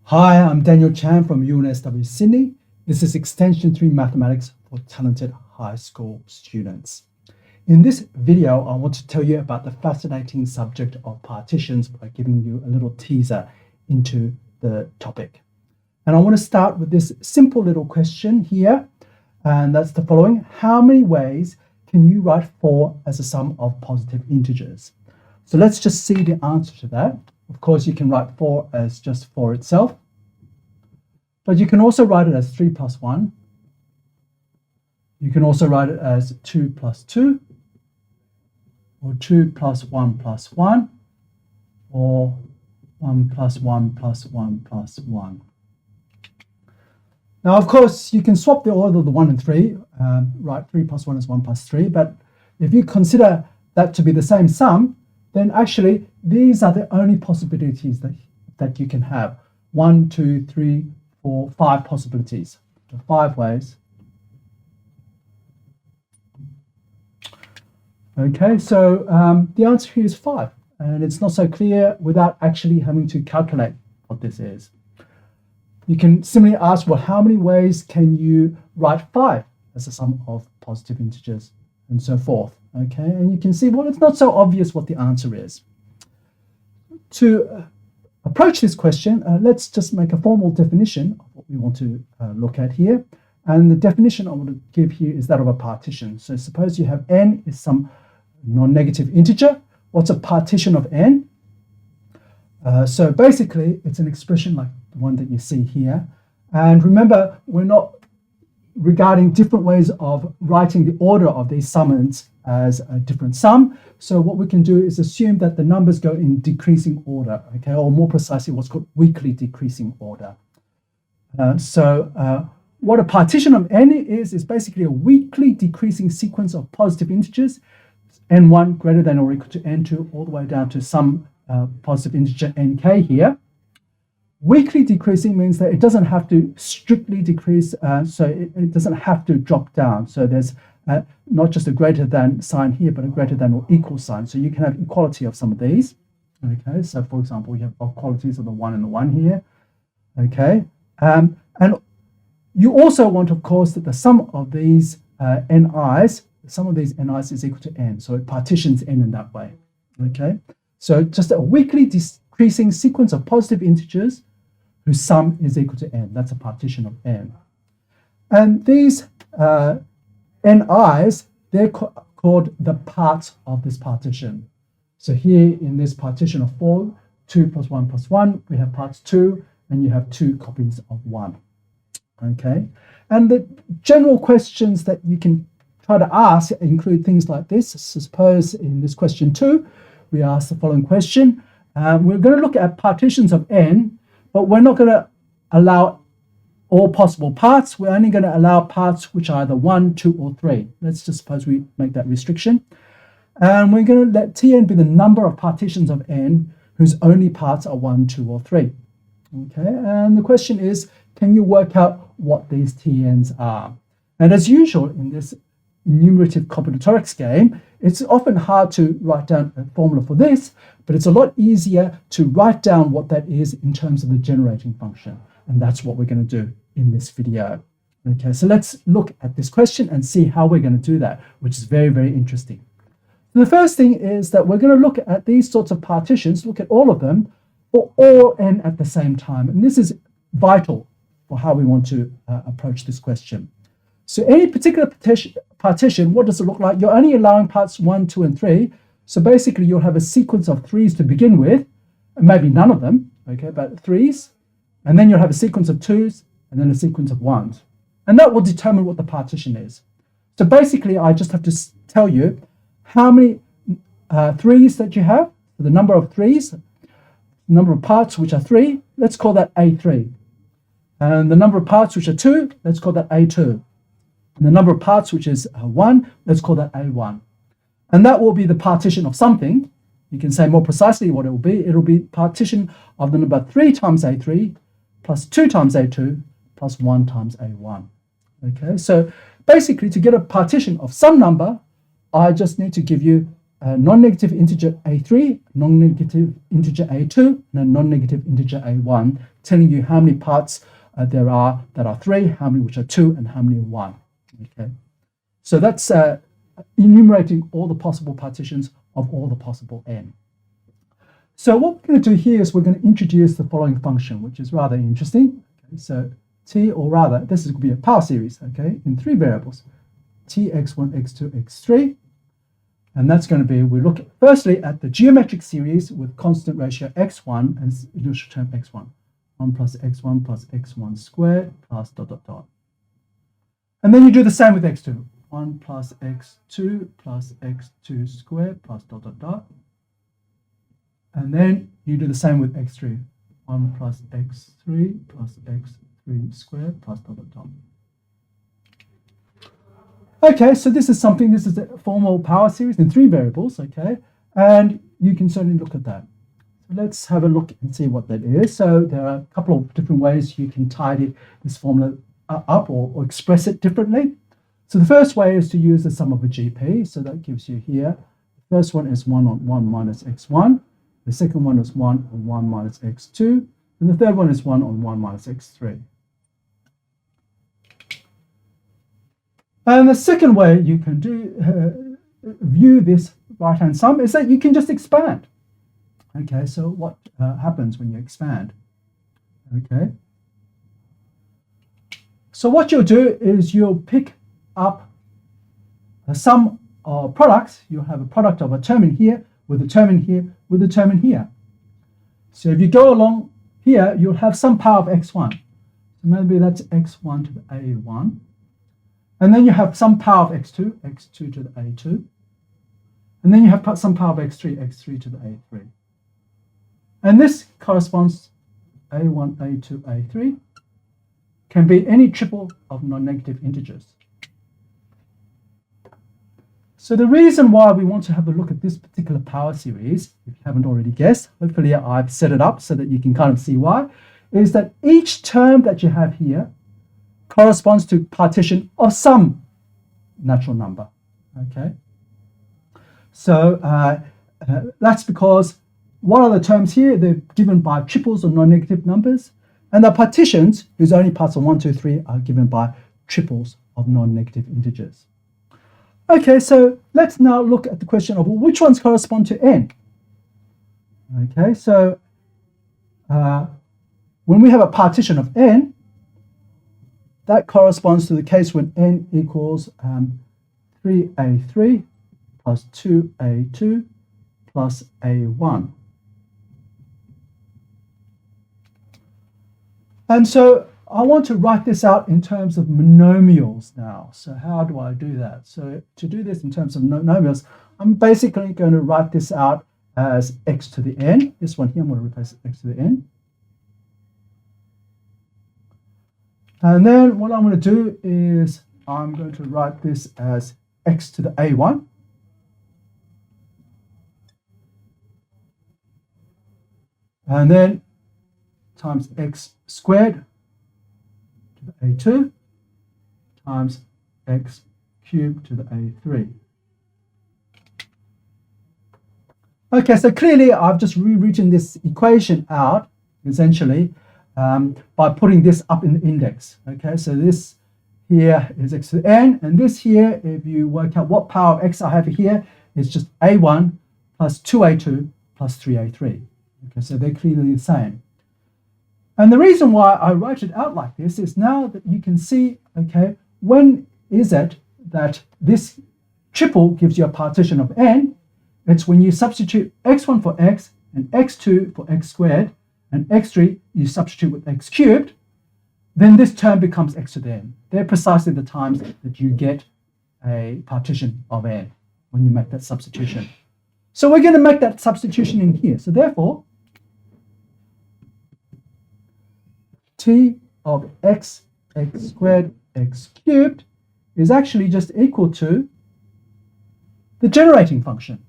Hi, I'm Daniel Chan from UNSW Sydney. This is Extension 3 Mathematics for Talented High School Students. In this video, I want to tell you about the fascinating subject of partitions by giving you a little teaser into the topic. And I want to start with this simple little question here, and that's the following. How many ways can you write 4 as a sum of positive integers? So let's just see the answer to that. Of course, you can write 4 as just 4 itself, but you can also write it as 3 plus 1. You can also write it as 2 plus 2, or 2 plus 1 plus 1, or 1 plus 1 plus 1 plus 1. Now, of course, you can swap the order of the 1 and 3, right? 3 plus 1 is 1 plus 3, but if you consider that to be the same sum, then actually these are the only possibilities that you can have. 1, 2, 3, 4, 5 possibilities. So 5 ways. Okay, so the answer here is 5, and it's not so clear without actually having to calculate what this is. You can simply ask, well, how many ways can you write 5 as a sum of positive integers, and so forth. Okay, and you can see, well, it's not so obvious what the answer is. To approach this question, let's just make a formal definition of what we want to look at here. And the definition I want to give here is that of a partition. So suppose you have n is some non-negative integer. What's a partition of n? So basically, it's an expression like the one that you see here. And remember, we're not regarding different ways of writing the order of these summands as a different sum. So what we can do is assume that the numbers go in decreasing order, okay, or more precisely what's called weakly decreasing order. What a partition of n is basically a weakly decreasing sequence of positive integers, n1 greater than or equal to n2, all the way down to some positive integer nk here. Weakly decreasing means that it doesn't have to strictly decrease, so it doesn't have to drop down. So there's not just a greater than sign here, but a greater than or equal sign. So you can have equality of some of these. Okay, so for example, you have equalities of the 1 and the 1 here. Okay, and you also want, of course, that the sum of these ni's, is equal to n. So it partitions n in that way. Okay, so just a weakly decreasing sequence of positive integers whose sum is equal to n. That's a partition of n. And these ni's, they're called the parts of this partition. So here in this partition of 4, 2 plus 1 plus 1, we have parts 2, and you have 2 copies of 1. Okay, and the general questions that you can try to ask include things like this. So suppose in this question 2, we ask the following question. We're going to look at partitions of n, but we're not going to allow all possible parts. We're only going to allow parts which are either 1, 2, or 3. Let's just suppose we make that restriction. And we're going to let Tn be the number of partitions of n whose only parts are 1, 2, or 3. Okay, and the question is, can you work out what these Tn's are? And as usual in this enumerative combinatorics game, it's often hard to write down a formula for this, but it's a lot easier to write down what that is in terms of the generating function. And that's what we're going to do in this video. Okay, so let's look at this question and see how we're going to do that, which is very, very interesting. So the first thing is that we're going to look at these sorts of partitions, look at all of them, for all n at the same time. And this is vital for how we want to approach this question. So any particular partition, what does it look like? You're only allowing parts 1, 2, and 3. So basically, you'll have a sequence of 3's to begin with, and maybe none of them, okay, but 3's. And then you'll have a sequence of 2's, and then a sequence of 1's. And that will determine what the partition is. So basically, I just have to tell you how many 3's that you have, the number of 3's, number of parts which are 3, let's call that A3. And the number of parts which are 2, let's call that A2. And the number of parts which is 1, let's call that A1. And that will be the partition of something. You can say more precisely what it will be. It will be partition of the number 3 times A3 plus 2 times A2 plus 1 times A1. Okay, so basically to get a partition of some number, I just need to give you a non-negative integer a3, non-negative integer a2, and a non-negative integer a1, telling you how many parts there are that are 3, how many which are 2, and how many are 1. Okay, so that's enumerating all the possible partitions of all the possible n. So what we're going to do here is we're going to introduce the following function, which is rather interesting. Okay, so t, or rather, this is going to be a power series, okay, in 3 variables, t, x1, x2, x3. And that's going to be, we look firstly at the geometric series with constant ratio x1 and initial term x1. 1 plus x1 plus x1 squared plus dot, dot, dot. And then you do the same with x2. 1 plus x2 plus x2 squared plus dot, dot, dot. And then you do the same with x3. 1 plus x3 plus x3 squared plus dot, dot, dot. Okay, so this is a formal power series in 3 variables, okay? And you can certainly look at that. So let's have a look and see what that is. So there are a couple of different ways you can tidy this formula up or express it differently. So the first way is to use the sum of a GP. So that gives you here, the first one is 1 on 1 minus x1. The second one is 1 on 1 minus x2. And the third one is 1 on 1 minus x3. And the second way you can view this right-hand sum is that you can just expand. Okay, so what happens when you expand? Okay. So what you'll do is you'll pick up a sum of products. You'll have a product of a term in here, with a term in here, with a term in here. So if you go along here, you'll have some power of x1. So maybe that's x1 to the a1. And then you have some power of x2, x2 to the a2. And then you have some power of x3, x3 to the a3. And this corresponds a1, a2, a3. Can be any triple of non-negative integers. So the reason why we want to have a look at this particular power series, if you haven't already guessed, hopefully I've set it up so that you can kind of see why, is that each term that you have here corresponds to partition of some natural number, okay? So that's because what are the terms here? They're given by triples or non-negative numbers, and the partitions, whose only parts are 1, 2, 3, are given by triples of non-negative integers. Okay, so let's now look at the question of which ones correspond to n. Okay, so when we have a partition of n, that corresponds to the case when n equals 3a3 plus 2a2 plus a1. And so I want to write this out in terms of monomials now. So how do I do that? So to do this in terms of monomials, I'm basically going to write this out as x to the n. This one here, I'm going to replace x to the n. And then what I'm going to do is I'm going to write this as x to the a1. And then times x squared to the a2 times x cubed to the a3. Okay, so clearly I've just rewritten this equation out, essentially, by putting this up in the index. Okay, so this here is x to the n, and this here, if you work out what power of x I have here, is just a1 plus 2a2 plus 3a3. Okay, so they're clearly the same. And the reason why I write it out like this is now that you can see, okay, when is it that this triple gives you a partition of n? It's when you substitute x1 for x and x2 for x squared, and x3 you substitute with x cubed, then this term becomes x to the n. They're precisely the times that you get a partition of n when you make that substitution. So we're going to make that substitution in here. So therefore, t of x, x squared, x cubed is actually just equal to the generating function,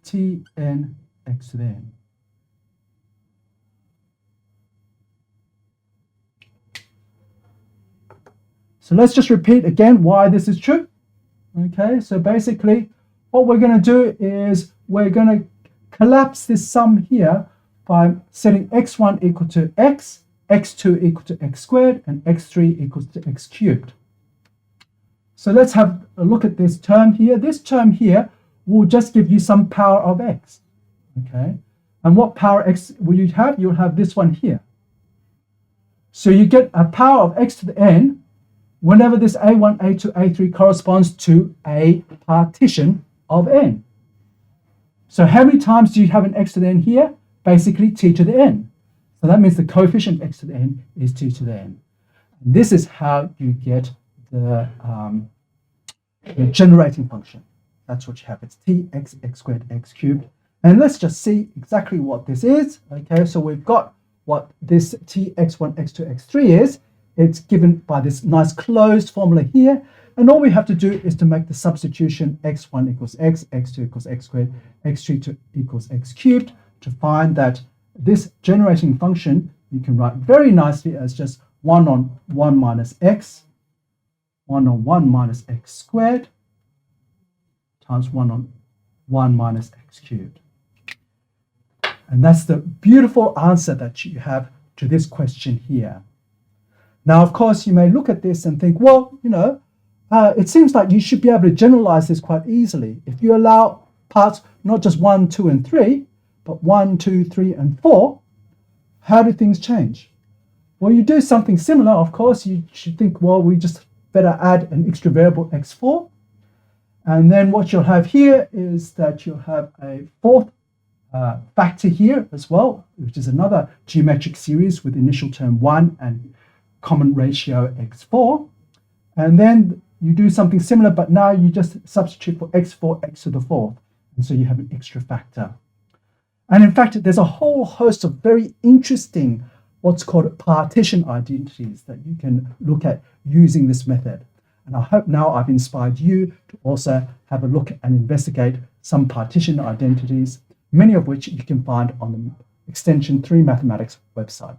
Tn x to the n. So let's just repeat again why this is true. Okay, so basically what we're going to do is we're going to collapse this sum here by setting x1 equal to x, x2 equal to x squared, and x3 equals to x cubed. So let's have a look at this term here. This term here will just give you some power of x. Okay, and what power x will you have? You'll have this one here. So you get a power of x to the n whenever this a1, a2, a3 corresponds to a partition of n. So how many times do you have an x to the n here? Basically t to the n. So that means the coefficient x to the n is t to the n. And this is how you get the generating function. That's what you have. It's t x squared x cubed. And let's just see exactly what this is. Okay, so we've got what this t x1, x2, x3 is. It's given by this nice closed formula here. And all we have to do is to make the substitution x1 equals x, x2 equals x squared, x3 equals x cubed to find that this generating function you can write very nicely as just 1 on 1 minus x, 1 on 1 minus x squared times 1 on 1 minus x cubed. And that's the beautiful answer that you have to this question here. Now, of course, you may look at this and think, well, you know, it seems like you should be able to generalize this quite easily. If you allow parts not just 1, 2, and 3, but 1, 2, 3, and 4, how do things change? Well, you do something similar, of course. You should think, well, we just better add an extra variable x4. And then what you'll have here is that you'll have a fourth factor here as well, which is another geometric series with initial term 1 and common ratio x4. And then you do something similar, but now you just substitute for x4, x to the fourth. And so you have an extra factor. And in fact, there's a whole host of very interesting what's called partition identities that you can look at using this method. And I hope now I've inspired you to also have a look and investigate some partition identities, many of which you can find on the Extension 3 Mathematics website.